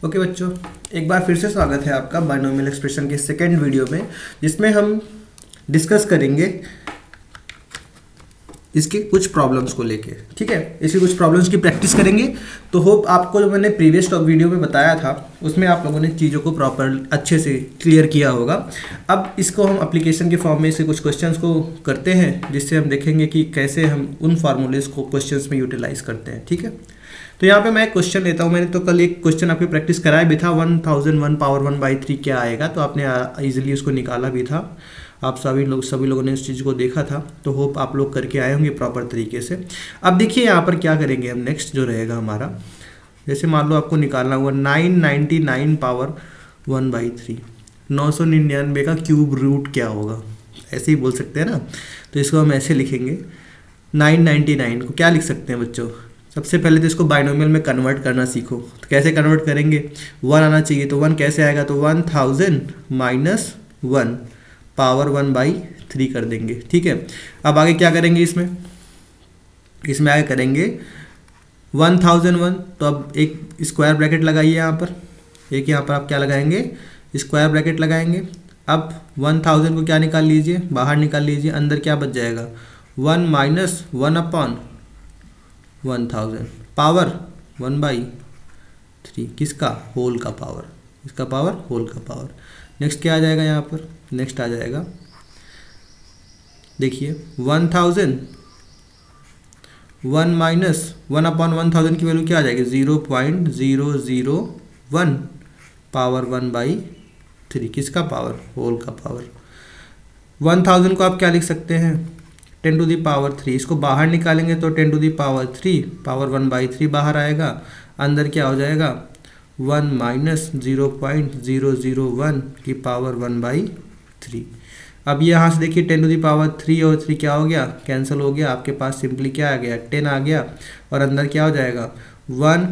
Okay बच्चों, एक बार फिर से स्वागत है आपका बायनोमियल एक्सप्रेशन के सेकेंड वीडियो में, जिसमें हम डिस्कस करेंगे इसके कुछ प्रॉब्लम्स को लेके। ठीक है, इसकी कुछ प्रॉब्लम्स की प्रैक्टिस करेंगे। तो होप आपको जो मैंने प्रीवियस वीडियो में बताया था उसमें आप लोगों ने चीज़ों को प्रॉपर अच्छे से क्लियर किया होगा। अब इसको हम एप्लीकेशन के फॉर्म में से कुछ क्वेश्चंस को करते हैं, जिससे हम देखेंगे कि कैसे हम उन फार्मूलेज को क्वेश्चंस में यूटिलाइज करते हैं। ठीक है, तो यहाँ पे मैं एक क्वेश्चन लेता हूँ। मैंने तो कल एक क्वेश्चन आपकी प्रैक्टिस कराया भी था, 1001 पावर 1/3 क्या आएगा, तो आपने इजीली उसको निकाला भी था। आप सभी लोगों ने इस चीज़ को देखा था, तो होप आप लोग करके आए होंगे प्रॉपर तरीके से। अब देखिए यहाँ पर क्या करेंगे हम, नेक्स्ट जो रहेगा हमारा, जैसे मान लो आपको निकालना हुआ 999 पावर 1/3, 999 का क्यूब रूट क्या होगा, ऐसे ही बोल सकते हैं ना। तो इसको हम ऐसे लिखेंगे, 999 को क्या लिख सकते हैं बच्चों। सबसे पहले तो इसको बाइनोमियल में कन्वर्ट करना सीखो। तो कैसे कन्वर्ट करेंगे, 1 आना चाहिए, तो 1 कैसे आएगा, तो 1000 माइनस 1 पावर 1/3 कर देंगे। ठीक है, अब आगे क्या करेंगे, इसमें आगे करेंगे 1001, तो अब एक स्क्वायर ब्रैकेट लगाइए यहाँ पर, एक यहाँ पर आप क्या लगाएंगे, स्क्वायर ब्रैकेट लगाएंगे। अब 1000 को क्या निकाल लीजिए, बाहर निकाल लीजिए, अंदर क्या बच जाएगा, 1 माइनस 1/1000 पावर 1/3, किसका, होल का पावर, इसका पावर होल का पावर। नेक्स्ट क्या आ जाएगा यहाँ पर, नेक्स्ट आ जाएगा, देखिए 1000 1 माइनस 1/1000 की वैल्यू क्या आ जाएगी, 0.001 पावर 1/3, किसका पावर, होल का पावर। 1000 को आप क्या लिख सकते हैं, 10 टू दी पावर 3, इसको बाहर निकालेंगे तो 10 टू दी पावर 3 पावर 1/3 बाहर आएगा, अंदर क्या हो जाएगा, 1 माइनस 0.001 की पावर 1/3। अब यहाँ से देखिए 10 टू दी पावर 3 और 3 क्या हो गया, कैंसिल हो गया, आपके पास सिंपली क्या आ गया, 10 आ गया, और अंदर क्या हो जाएगा 1।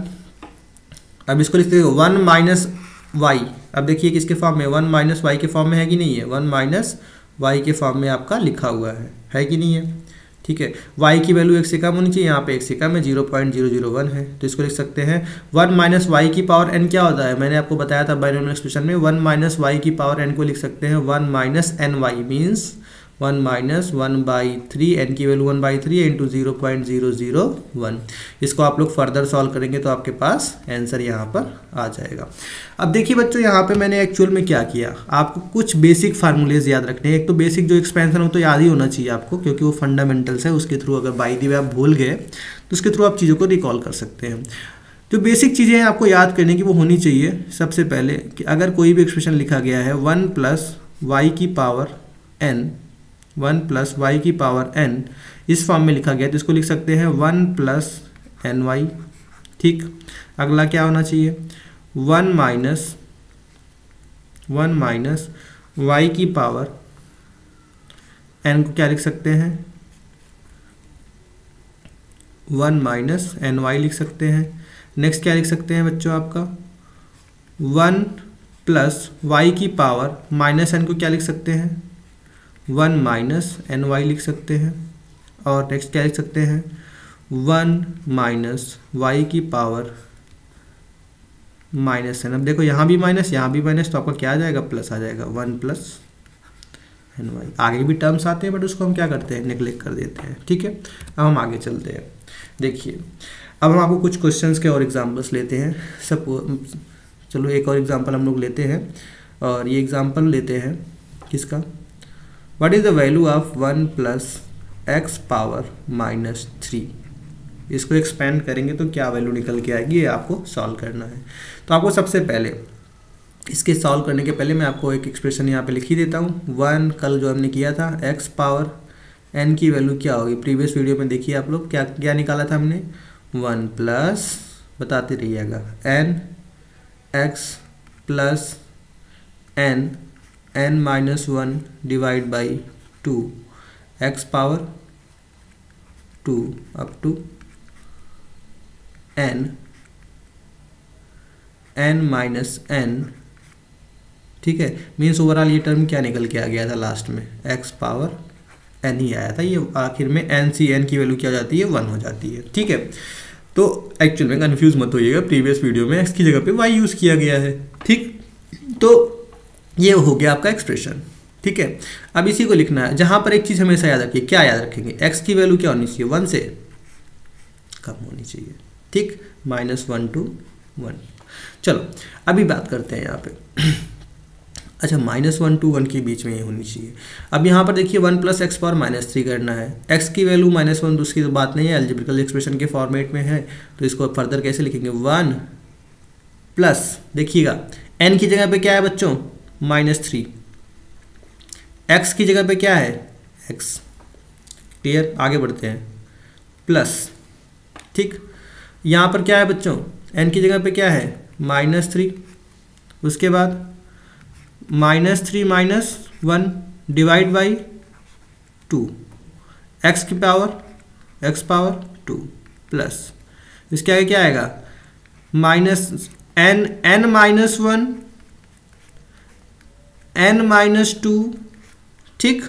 अब इसको लिखते हो 1 माइनस वाई। अब देखिए किसके फॉर्म में, 1 माइनस वाई के फॉर्म में है कि नहीं है, 1 माइनस वाई के फॉर्म में आपका लिखा हुआ है कि नहीं है। ठीक है, y की वैल्यू 1 से कम होनी चाहिए, यहाँ पे 1 से कम है, 0.001 है, तो इसको लिख सकते हैं 1 माइनस वाई की पावर n क्या होता है, मैंने आपको बताया था बाइनोमियल एक्सप्रेशन में, 1 माइनस वाई की पावर n को लिख सकते हैं 1 minus N Y, means 1 minus 1/3, n की वैल्यू 1/3 इंटू 0.001। इसको आप लोग फर्दर सॉल्व करेंगे तो आपके पास आंसर यहाँ पर आ जाएगा। अब देखिए बच्चों, यहाँ पे मैंने एक्चुअल में क्या किया, आपको कुछ बेसिक फार्मूलेज याद रखने हैं। एक तो बेसिक जो एक्सपेंशन हो तो याद ही होना चाहिए आपको, क्योंकि वो फंडामेंटल्स है, उसके थ्रू अगर बाय द वे आप भूल गए तो उसके थ्रू आप चीज़ों को रिकॉल कर सकते हैं। जो बेसिक चीज़ें हैं आपको याद करने की वो होनी चाहिए। सबसे पहले कि अगर कोई भी एक्सप्रेशन लिखा गया है 1 प्लस वाई की पावर n, 1 प्लस वाई की पावर n इस फॉर्म में लिखा गया, तो इसको लिख सकते हैं 1 प्लस एन वाई। ठीक, अगला क्या होना चाहिए, 1 माइनस वाई की पावर n को क्या लिख सकते हैं, 1 माइनस एन वाई लिख सकते हैं। नेक्स्ट क्या लिख सकते हैं बच्चों, आपका 1 प्लस वाई की पावर माइनस n को क्या लिख सकते हैं, 1 माइनस एन वाई लिख सकते हैं। और नेक्स्ट क्या लिख सकते हैं, 1 माइनस वाई की पावर माइनस एन। अब देखो यहाँ भी माइनस, यहाँ भी माइनस, तो आपका क्या आ जाएगा, प्लस आ जाएगा, 1 प्लस एन वाई। आगे भी टर्म्स आते हैं बट उसको हम क्या करते हैं, नेग्लेक्ट कर देते हैं। ठीक है, अब हम आगे चलते हैं। देखिए अब हम आपको कुछ क्वेश्चंस के और एग्जांपल्स लेते हैं। चलो एक और एग्जांपल हम लोग लेते हैं, और ये एग्जांपल लेते हैं किसका, what is the value of 1 plus X power minus 3। इसको एक्सपेंड करेंगे तो क्या वैल्यू निकल के आएगी, ये आपको सॉल्व करना है। तो आपको सबसे पहले इसके सॉल्व करने के पहले मैं आपको एक एक्सप्रेशन यहाँ पे लिख ही देता हूँ। 1 कल जो हमने किया था, एक्स पावर n की वैल्यू क्या होगी, प्रीवियस वीडियो में देखिए आप लोग क्या क्या निकाला था हमने, 1 प्लस, बताते रहिएगा, n x plus n minus 1 divide by 2 x power 2 up to n minus n। ठीक है, मीन्स ओवरऑल ये टर्म क्या निकल के आ गया था लास्ट में, x पावर n ही आया था। ये आखिर में n की वैल्यू क्या हो जाती है, 1 हो जाती है। ठीक है, तो एक्चुअल में कंफ्यूज मत होइएगा, प्रीवियस वीडियो में x की जगह पे y यूज़ किया गया है। ठीक, तो ये हो गया आपका एक्सप्रेशन। ठीक है, अब इसी को लिखना है। जहाँ पर एक चीज़ हमेशा याद रखिए, क्या याद रखेंगे, x की वैल्यू क्या होनी चाहिए, 1 से कम होनी चाहिए। ठीक, -1 to 1। चलो अभी बात करते हैं यहाँ पे अच्छा, -1 to 1 के बीच में ये होनी चाहिए। अब यहाँ पर देखिए 1 + x पावर -3 करना है। x की वैल्यू -1 तो उसकी तो बात नहीं है, एल्जेब्रिकल एक्सप्रेशन के फॉर्मेट में है, तो इसको फर्दर कैसे लिखेंगे, 1 प्लस, देखिएगा n की जगह पे क्या है बच्चों, -3, x की जगह पे क्या है, x। क्लियर, आगे बढ़ते हैं, प्लस। ठीक, यहाँ पर क्या है बच्चों, n की जगह पे क्या है, -3, उसके बाद -3 - 1 डिवाइड बाई 2, x की पावर x पावर 2 प्लस, इसके आगे क्या आएगा, -n -1 n - 2, ठीक,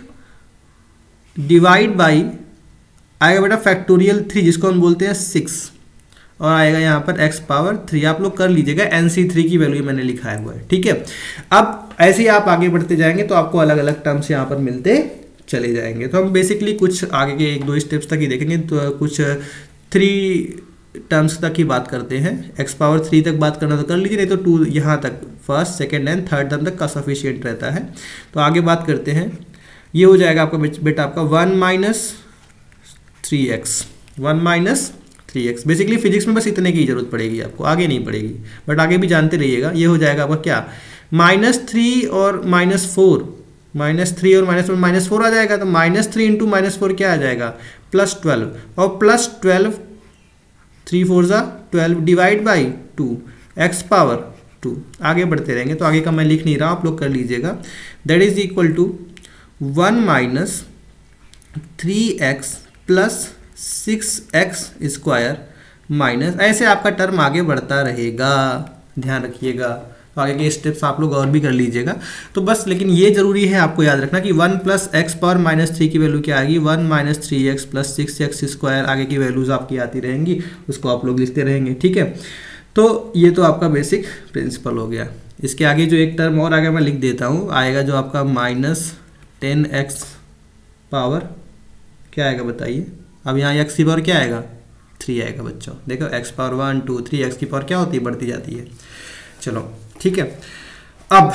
डिवाइड बाई आएगा बेटा फैक्टोरियल 3 जिसको हम बोलते हैं 6, और आएगा यहाँ पर x पावर 3। आप लोग कर लीजिएगा, NC3 की वैल्यू मैंने लिखा हुआ है। ठीक है, अब ऐसे ही आप आगे बढ़ते जाएंगे तो आपको अलग अलग टर्म्स यहाँ पर मिलते चले जाएंगे। तो हम बेसिकली कुछ आगे के 1-2 स्टेप्स तक ही देखेंगे, तो कुछ 3 टर्म्स तक ही बात करते हैं। x पावर 3 तक बात करना तो कर लीजिए, नहीं तो 2 यहाँ तक, first second and third term तक का सफिशियंट रहता है। तो आगे बात करते हैं, ये हो जाएगा आपका बेटा आपका 1 - 3x, 1 - 3x। बेसिकली फिजिक्स में बस इतने की जरूरत पड़ेगी आपको, आगे नहीं पड़ेगी, बट आगे भी जानते रहिएगा। ये हो जाएगा आपका क्या, -3 और -4, -3 और -4 आ जाएगा, तो -3 × -4 क्या आ जाएगा, +12, और +12 3 4 12 डिवाइड बाई 2, x पावर 2। आगे बढ़ते रहेंगे, तो आगे का मैं लिख नहीं रहा, आप लोग कर लीजिएगा। That is equal to 1 - 3x + 6x square minus, ऐसे आपका टर्म आगे बढ़ता रहेगा, ध्यान रखिएगा। तो आगे के स्टेप्स आप लोग और भी कर लीजिएगा। तो बस लेकिन ये जरूरी है आपको याद रखना कि 1 + x पावर -3 की वैल्यू क्या आएगी, 1 - 3x + 6x स्क्वायर। आगे की वैल्यूज आपकी आती रहेंगी, उसको आप लोग लिखते रहेंगे। ठीक है, तो ये तो आपका बेसिक प्रिंसिपल हो गया। इसके आगे जो एक टर्म और आगे मैं लिख देता हूँ, आएगा जो आपका -10x पावर क्या आएगा बताइए। अब यहाँ x की पावर क्या आएगा, 3 आएगा बच्चों। देखो x पावर 1 2 3, x की पावर क्या होती है, बढ़ती जाती है। चलो ठीक है, अब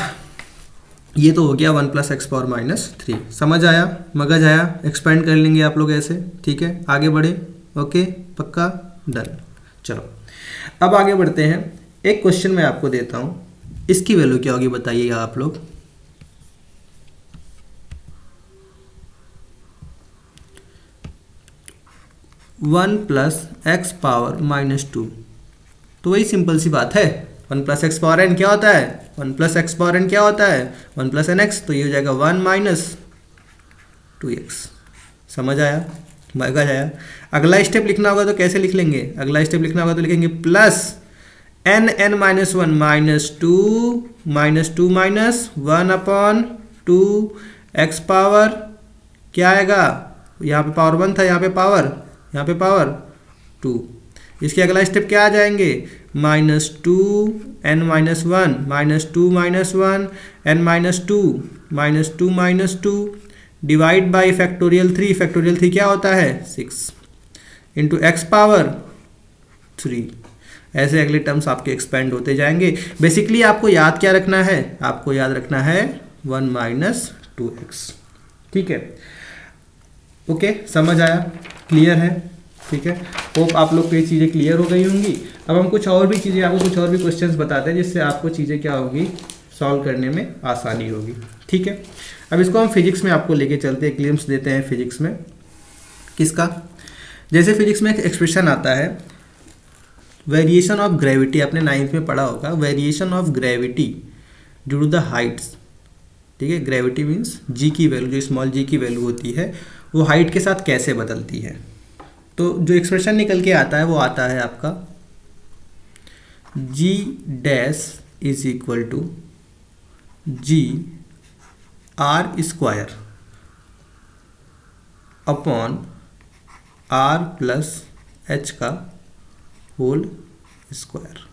ये तो हो गया 1 + x पावर -3। समझ आया, मगज आया, एक्सपेंड कर लेंगे आप लोग ऐसे। ठीक है, आगे बढ़े, ओके, पक्का, डन। चलो अब आगे बढ़ते हैं। एक क्वेश्चन मैं आपको देता हूँ, इसकी वैल्यू क्या होगी बताइएगा आप लोग। वन + x पावर -2, तो वही सिंपल सी बात है। 1 + x पावर n क्या होता है, 1 + x पावर n क्या होता है, 1 + nx। तो ये हो जाएगा 1 - 2x। समझ आया, मजा आया। अगला स्टेप लिखना होगा तो कैसे लिख लेंगे, अगला स्टेप लिखना होगा तो लिखेंगे प्लस n - 1 -2 -1/2 x पावर क्या आएगा, यहाँ पे पावर 1 था, यहाँ पे पावर 2। इसके अगला स्टेप क्या आ जाएंगे, -2n - 1 -2 -1 n - 2 divide by factorial 3। Factorial 3 क्या होता है, 6 इंटू x पावर 3। ऐसे अगले टर्म्स आपके एक्सपेंड होते जाएंगे। बेसिकली आपको याद क्या रखना है, आपको याद रखना है 1 - 2x। ठीक है, ओके, समझ आया, क्लियर है। ठीक है, होप आप लोग को ये चीज़ें क्लियर हो गई होंगी। अब हम कुछ और भी चीज़ें, आपको कुछ और भी क्वेश्चंस बताते हैं जिससे आपको चीज़ें क्या होगी, सॉल्व करने में आसानी होगी। ठीक है, अब इसको हम फिजिक्स में आपको लेके चलते हैं, ग्लिम्स देते हैं फिजिक्स में। किसका, जैसे फिजिक्स में एक एक्सप्रेशन आता है वेरिएशन ऑफ ग्रेविटी, आपने 9th में पढ़ा होगा, variation of gravity due to the heights. ठीक है, ग्रेविटी मीन्स जी की वैल्यू, जो स्मॉल जी की वैल्यू होती है वो हाइट के साथ कैसे बदलती है। तो जो एक्सप्रेशन निकल के आता है वो आता है आपका g dash is equal to g r square upon r + h का होल स्क्वायर।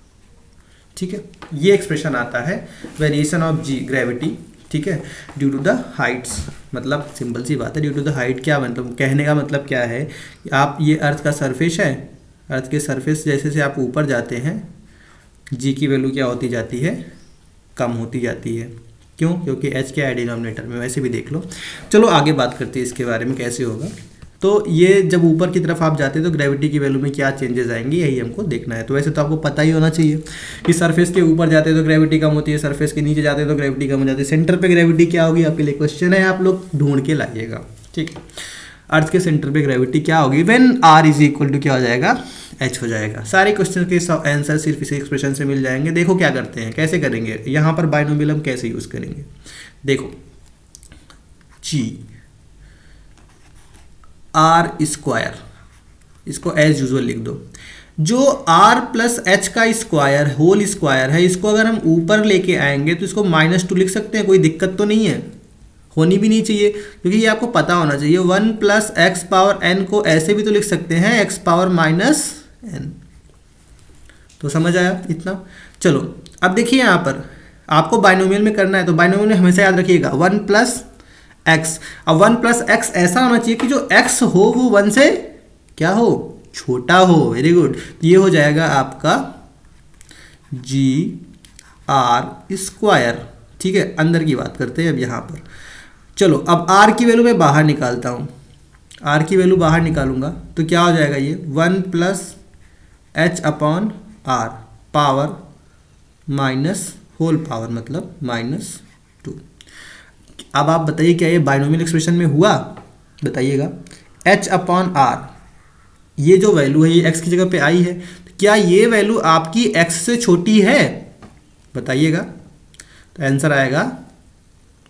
ठीक है, ये एक्सप्रेशन आता है वेरिएशन ऑफ जी ग्रेविटी, ठीक है, ड्यू टू द हाइट्स। मतलब सिंपल सी बात है, ड्यू टू द हाइट क्या मतलब, कहने का मतलब क्या है कि आप ये अर्थ का सरफेस है, अर्थ के सरफेस जैसे से आप ऊपर जाते हैं जी की वैल्यू क्या होती जाती है, कम होती जाती है। क्यों? क्योंकि एच क्या है डिनोमिनेटर में, वैसे भी देख लो। चलो आगे बात करते हैं इसके बारे में कैसे होगा। तो ये जब ऊपर की तरफ आप जाते हैं तो ग्रेविटी की वैल्यू में क्या चेंजेस आएंगे, यही हमको देखना है। तो वैसे तो आपको पता ही होना चाहिए कि सरफेस के ऊपर जाते हैं तो ग्रेविटी कम होती है, सरफेस के नीचे जाते हैं तो ग्रेविटी कम हो जाती है। सेंटर पे ग्रेविटी क्या होगी, आपके लिए क्वेश्चन है, आप लोग ढूंढ के लाइएगा। ठीक है, अर्थ के सेंटर पे ग्रेविटी क्या होगी, when R is equal to क्या हो जाएगा, एच हो जाएगा। सारे क्वेश्चन के आंसर सिर्फ इसी एक्सप्रेशन से मिल जाएंगे। देखो क्या करते हैं, कैसे करेंगे, यहाँ पर बाइनोमियल हम कैसे यूज करेंगे। देखो जी आर स्क्वायर, इसको एज यूजुअल लिख दो। जो आर प्लस एच का स्क्वायर होल स्क्वायर है, इसको अगर हम ऊपर लेके आएंगे तो इसको -2 लिख सकते हैं, कोई दिक्कत तो नहीं है, होनी भी नहीं चाहिए, क्योंकि ये आपको पता होना चाहिए। 1 प्लस एक्स पावर एन को ऐसे भी तो लिख सकते हैं एक्स पावर माइनस एन। तो समझ आया इतना। चलो अब देखिए यहाँ पर आपको बाइनोमियल में करना है, तो बाइनोमियल में हमेशा याद रखिएगा 1 प्लस एक्स। अब 1 प्लस एक्स ऐसा होना चाहिए कि जो एक्स हो वो 1 से क्या हो, छोटा हो। वेरी गुड, तो ये हो जाएगा आपका जी आर स्क्वायर। ठीक है, अंदर की बात करते हैं अब यहाँ पर। चलो अब आर की वैल्यू मैं बाहर निकालता हूँ, आर की वैल्यू बाहर निकालूंगा तो क्या हो जाएगा, ये 1 plus H upon R power minus whole power मतलब -2। अब आप बताइए क्या ये बाइनोमियल एक्सप्रेशन में हुआ, बताइएगा। h अपॉन आर, ये जो वैल्यू है ये x की जगह पे आई है, तो क्या ये वैल्यू आपकी x से छोटी है, बताइएगा। तो आंसर आएगा,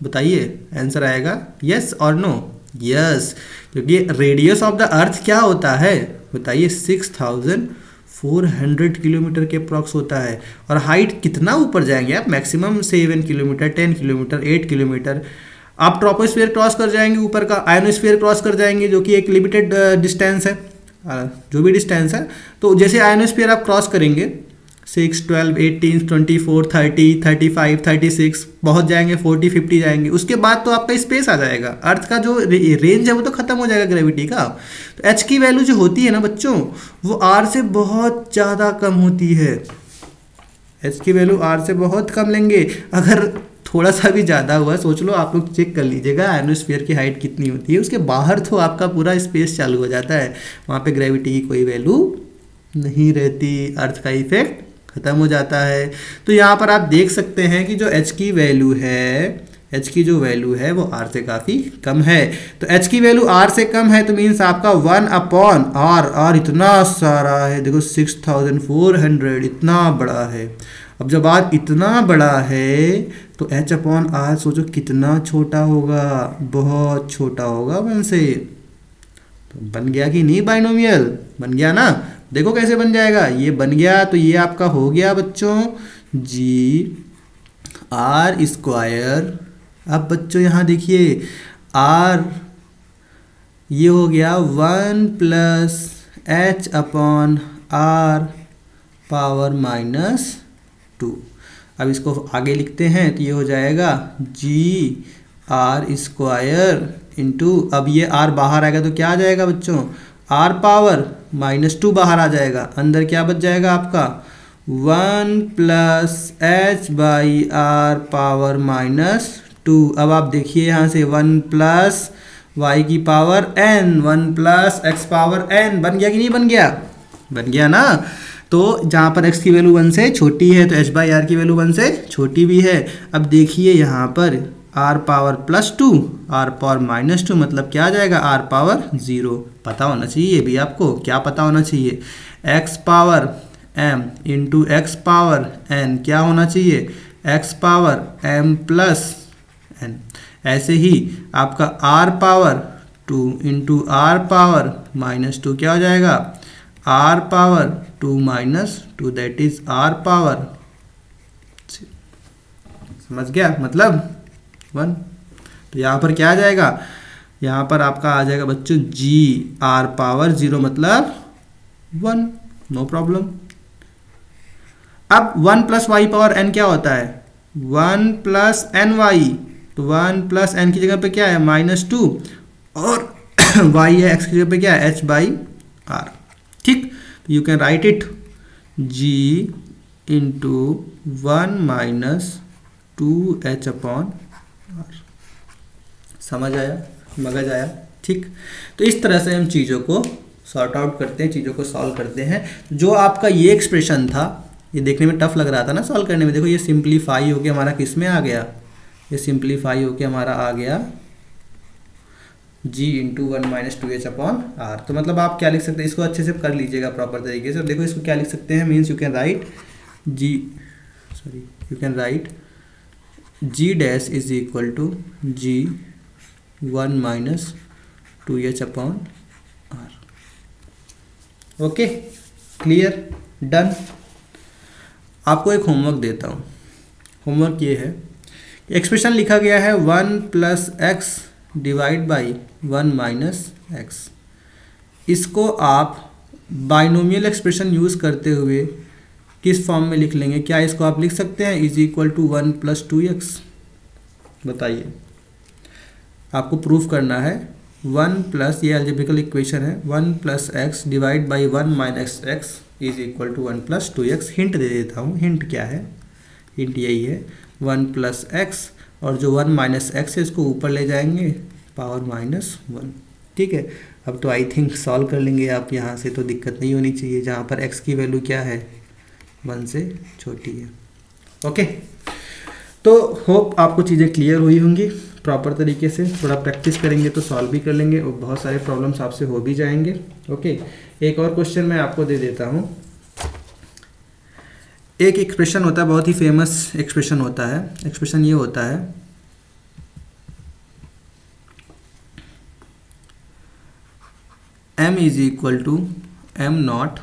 बताइए आंसर आएगा यस और नो, यस, क्योंकि रेडियस ऑफ द अर्थ क्या होता है, बताइए 6400 किलोमीटर के अप्रॉक्स होता है। और हाइट कितना ऊपर जाएंगे आप, मैक्सिमम 7 किलोमीटर, 10 किलोमीटर, 8 किलोमीटर। आप ट्रोपोस्फीयर क्रॉस कर जाएंगे ऊपर का, आयोनोस्फीयर क्रॉस कर जाएंगे जो कि एक लिमिटेड डिस्टेंस है, जो भी डिस्टेंस है। तो जैसे आयोनोस्फीयर आप क्रॉस करेंगे 6, 12, 18, 24, 30, 35, 36 पहुंच जाएंगे, 40, 50 जाएंगे। उसके बाद तो आपका स्पेस आ जाएगा, अर्थ का जो रेंज है वो तो खत्म हो जाएगा ग्रेविटी का। तो एच की वैल्यू जो होती है ना बच्चों, वो आर से बहुत ज़्यादा कम होती है। एच की वैल्यू आर से बहुत कम लेंगे। अगर थोड़ा सा भी ज़्यादा हुआ, सोच लो, आप लोग चेक कर लीजिएगा आयोनोस्फीयर की हाइट कितनी होती है, उसके बाहर तो आपका पूरा स्पेस चालू हो जाता है, वहाँ पे ग्रेविटी की कोई वैल्यू नहीं रहती, अर्थ का इफेक्ट खत्म हो जाता है। तो यहाँ पर आप देख सकते हैं कि जो एच की वैल्यू है, एच की जो वैल्यू है वो आर से काफ़ी कम है। तो एच की वैल्यू आर से कम है तो मीन्स आपका 1 अपॉन आर, आर इतना सारा है, देखो 6400 इतना बड़ा है। अब जब आर इतना बड़ा है तो एच अपॉन आर सोचो कितना छोटा होगा, बहुत छोटा होगा 1 से। तो बन गया कि नहीं बाइनोमियल, बन गया ना। देखो कैसे बन जाएगा, ये बन गया तो ये आपका हो गया बच्चों जी आर स्क्वायर। अब बच्चों यहाँ देखिए आर, ये हो गया 1 plus H upon R power -2। अब इसको आगे लिखते हैं तो ये हो जाएगा जी आर स्क्वायर इंटू, अब ये आर बाहर आएगा तो क्या आ जाएगा बच्चों, आर पावर -2 बाहर आ जाएगा, अंदर क्या बच जाएगा आपका 1 plus H by R power -2। अब आप देखिए यहाँ से 1 प्लस वाई की power n, 1 plus X power n, बन गया कि नहीं बन गया, बन गया ना। तो जहाँ पर x की वैल्यू 1 से छोटी है तो h बाई आर की वैल्यू 1 से छोटी भी है। अब देखिए यहाँ पर r पावर +2, r पावर -2 मतलब क्या आ जाएगा, r पावर 0। पता होना चाहिए ये भी आपको, क्या पता होना चाहिए, x power m into x power n क्या होना चाहिए, x power m plus n। ऐसे ही आपका r power 2 into r power -2 क्या हो जाएगा, r power 2 -2 that is r power, समझ गया मतलब 1। तो यहाँ पर क्या आ जाएगा, यहाँ पर आपका आ जाएगा बच्चों जी आर पावर 0 मतलब 1, नो प्रॉब्लम। अब 1 प्लस वाई पावर एन क्या होता है 1 प्लस एन वाई, तो 1 प्लस एन की जगह पे क्या है -2 और y है x की जगह पे क्या है h/r। ठीक, you can right it g into 1 minus 2h/r। समझ आया, मगज आया। ठीक, तो इस तरह से हम चीज़ों को सॉर्ट आउट करते हैं, चीज़ों को सॉल्व करते हैं। जो आपका ये एक्सप्रेशन था, ये देखने में टफ लग रहा था ना सॉल्व करने में, देखो ये सिंप्लीफाई होके हमारा किस में आ गया, ये सिंप्लीफाई होके हमारा आ गया g इंटू 1 माइनस 2h/r। तो मतलब आप क्या लिख सकते हैं, इसको अच्छे से कर लीजिएगा प्रॉपर तरीके से। देखो इसको क्या लिख सकते हैं, means you can write g dash is equal to g 1 minus 2h/r। Okay, clear, done. आपको एक होमवर्क देता हूँ। होमवर्क ये है, एक्सप्रेशन लिखा गया है 1 plus x divide by 1 minus x. इसको आप बाइनोमियल एक्सप्रेशन यूज़ करते हुए किस फॉर्म में लिख लेंगे? क्या इसको आप लिख सकते हैं is equal to 1 plus 2x? बताइए, आपको प्रूफ करना है 1 प्लस, ये अलजेब्रिकल इक्वेशन है, 1 plus x divide by 1 minus x is equal to 1 plus 2x। Hint दे देता हूँ, हिंट क्या है, हिंट यही है 1 प्लस एक्स और जो 1 माइनस एक्स है इसको ऊपर ले जाएंगे पावर -1। ठीक है, अब तो आई थिंक सॉल्व कर लेंगे आप यहाँ से, तो दिक्कत नहीं होनी चाहिए, जहाँ पर x की वैल्यू क्या है 1 से छोटी है। ओके, तो होप आपको चीज़ें क्लियर हुई होंगी प्रॉपर तरीके से। थोड़ा प्रैक्टिस करेंगे तो सॉल्व भी कर लेंगे और बहुत सारे प्रॉब्लम्स आपसे हो भी जाएंगे। ओके, एक और क्वेश्चन मैं आपको दे देता हूँ। एक एक्सप्रेशन होता है, बहुत ही फेमस एक्सप्रेशन होता है। एक्सप्रेशन ये होता है m is equal to m0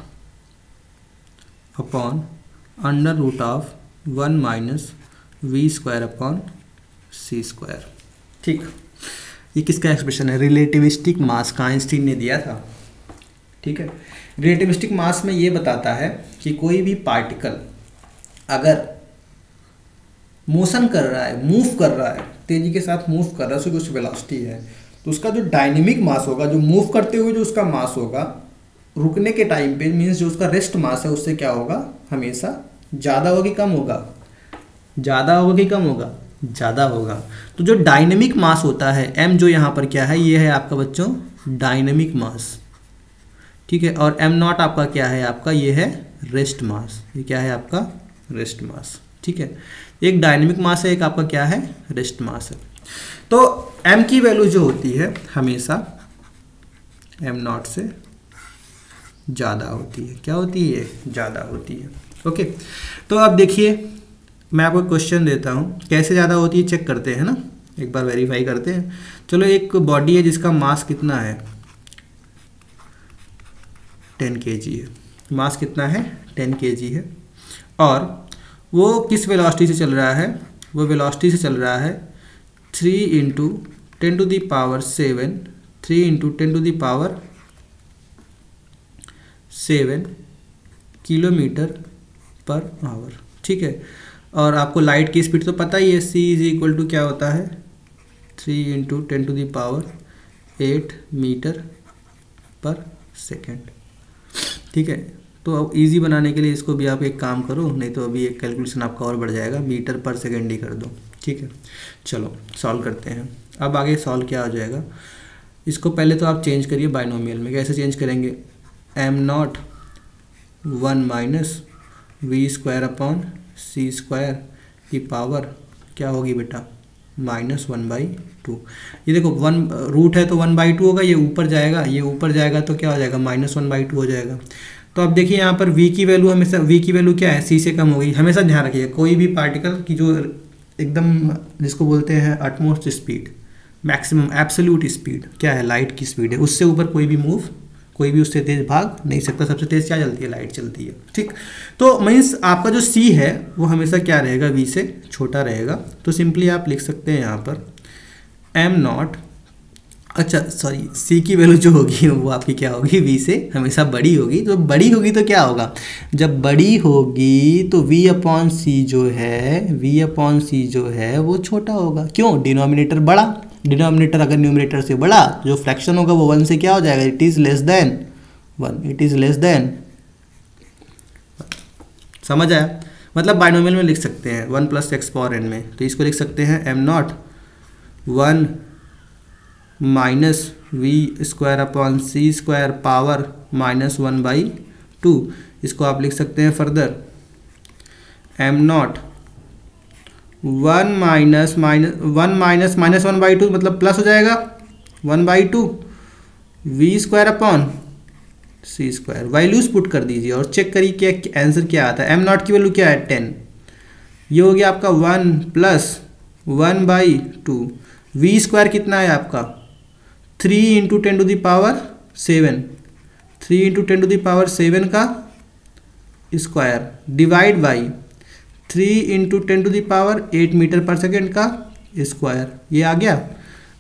upon under root of 1 minus v square upon c square. ठीक, ये किसका एक्सप्रेशन है? रिलेटिविस्टिक मास का आइंस्टीन ने दिया था। ठीक है, रिलेटिविस्टिक मास में ये बताता है कि कोई भी पार्टिकल अगर मोशन कर रहा है, मूव कर रहा है, तेजी के साथ मूव कर रहा है, उसकी कुछ वेलोसिटी है, तो उसका जो डायनेमिक मास होगा, जो मूव करते हुए जो उसका मास होगा, रुकने के टाइम पे मीन्स जो उसका रेस्ट मास है उससे क्या होगा, हमेशा ज़्यादा होगा कि कम होगा? ज़्यादा होगा कि कम होगा? ज़्यादा होगा। तो जो डायनेमिक मास होता है m, जो यहाँ पर क्या है, ये है आपका बच्चों डायनेमिक मास। ठीक है, और m0 आपका क्या है, आपका ये है रेस्ट मास। ये क्या है आपका रेस्ट मास। ठीक है, एक डायनेमिक मास है, एक आपका क्या है रेस्ट मास है। तो m की वैल्यू जो होती है हमेशा m0 से ज़्यादा होती है। क्या होती है? ज़्यादा होती है। ओके, तो अब देखिए मैं आपको क्वेश्चन देता हूँ, कैसे ज़्यादा होती है चेक करते हैं ना, एक बार वेरीफाई करते हैं। चलो, एक बॉडी है जिसका मास कितना है 10 kg है। मास कितना है 10 kg है, और वो किस वेलोसिटी से चल रहा है? वो वेलोसिटी से चल रहा है 3 into 10 to the power 7, 3 into 10 to the power 7 kilometre per hour. ठीक है, और आपको लाइट की स्पीड तो पता ही है, c इज इक्वल टू क्या होता है 3 into 10 to the power 8 metre per second. ठीक है, तो अब इजी बनाने के लिए इसको भी आप एक काम करो, नहीं तो अभी एक कैलकुलेशन आपका और बढ़ जाएगा, मीटर पर सेकेंड ही कर दो। ठीक है, चलो सॉल्व करते हैं। अब आगे सॉल्व क्या हो जाएगा, इसको पहले तो आप चेंज करिए बाइनोमियल में। कैसे चेंज करेंगे? m0 1 minus V square upon C square की पावर क्या होगी बेटा -1/2। ये देखो 1 रूट है तो 1/2 होगा, ये ऊपर जाएगा, ये ऊपर जाएगा तो क्या हो जाएगा -1/2 हो जाएगा। तो अब देखिए यहाँ पर v की वैल्यू हमेशा, v की वैल्यू क्या है c से कम होगी। हमेशा ध्यान रखिए, कोई भी पार्टिकल की जो एकदम जिसको बोलते हैं utmost speed, maximum absolute speed क्या है, लाइट की स्पीड है, उससे ऊपर कोई भी मूव, कोई भी उससे तेज भाग नहीं सकता। सबसे तेज क्या चलती है? लाइट चलती है। ठीक, तो मीन्स आपका जो c है वो हमेशा क्या रहेगा, v से छोटा रहेगा। तो सिंपली आप लिख सकते हैं यहाँ पर m0 अच्छा सॉरी, सी की वैल्यू जो होगी वो आपकी क्या होगी, वी से हमेशा बड़ी होगी। तो बड़ी होगी तो क्या होगा, जब बड़ी होगी तो वी अपॉन सी जो है, वी अपॉन सी जो है वो छोटा होगा। क्यों, डिनोमिनेटर बड़ा, डिनोमिनेटर अगर न्यूमरेटर से बड़ा तो जो फ्रैक्शन होगा वो 1 से क्या हो जाएगा, it is less than 1, it is less than. समझ आया, मतलब बाइनोमियल में लिख सकते हैं 1 + x पावर n में, तो इसको लिख सकते हैं m0 1 minus V square upon C square power -1/2। इसको आप लिख सकते हैं फर्दर m0 1 माइनस -1/2 मतलब प्लस हो जाएगा 1/2 V square upon C square. Values put कर दीजिए और चेक करिए क्या आंसर क्या आता है। m0 की वैल्यू क्या है 10, ये हो गया आपका 1 + 1/2। वी स्क्वायर कितना है आपका 3 × 10⁻7, 3 × 10⁻7 का square divide by 3 × 10⁸ metre per second का स्क्वायर, ये आ गया।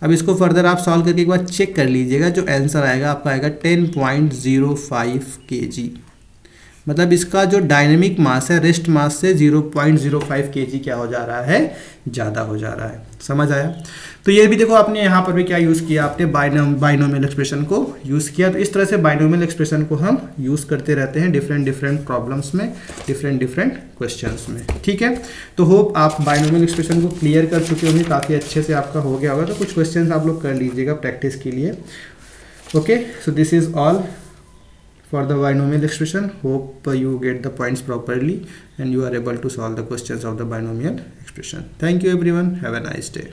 अब इसको फर्दर आप सॉल्व करके एक बार चेक कर लीजिएगा, जो आंसर आएगा आपका आएगा 10.05 kg। मतलब इसका जो डायनेमिक मास है रेस्ट मास से 0.05 kg क्या हो जा रहा है, ज़्यादा हो जा रहा है। समझ आया। तो ये भी देखो आपने यहाँ पर भी क्या यूज़ किया, आपने बाइनोमियल एक्सप्रेशन को यूज़ किया। तो इस तरह से बाइनोमियल एक्सप्रेशन को हम यूज़ करते रहते हैं डिफरेंट प्रॉब्लम्स में, डिफरेंट क्वेश्चंस में। ठीक है, तो होप आप बाइनोमियल एक्सप्रेशन को क्लियर कर चुके होंगे, काफ़ी अच्छे से आपका हो गया होगा। तो कुछ क्वेश्चन आप लोग कर लीजिएगा प्रैक्टिस के लिए। Okay, so this is all for the binomial expression. Hope you get the points properly and you are able to solve the questions of the binomial expression. Thank you everyone, have a nice day.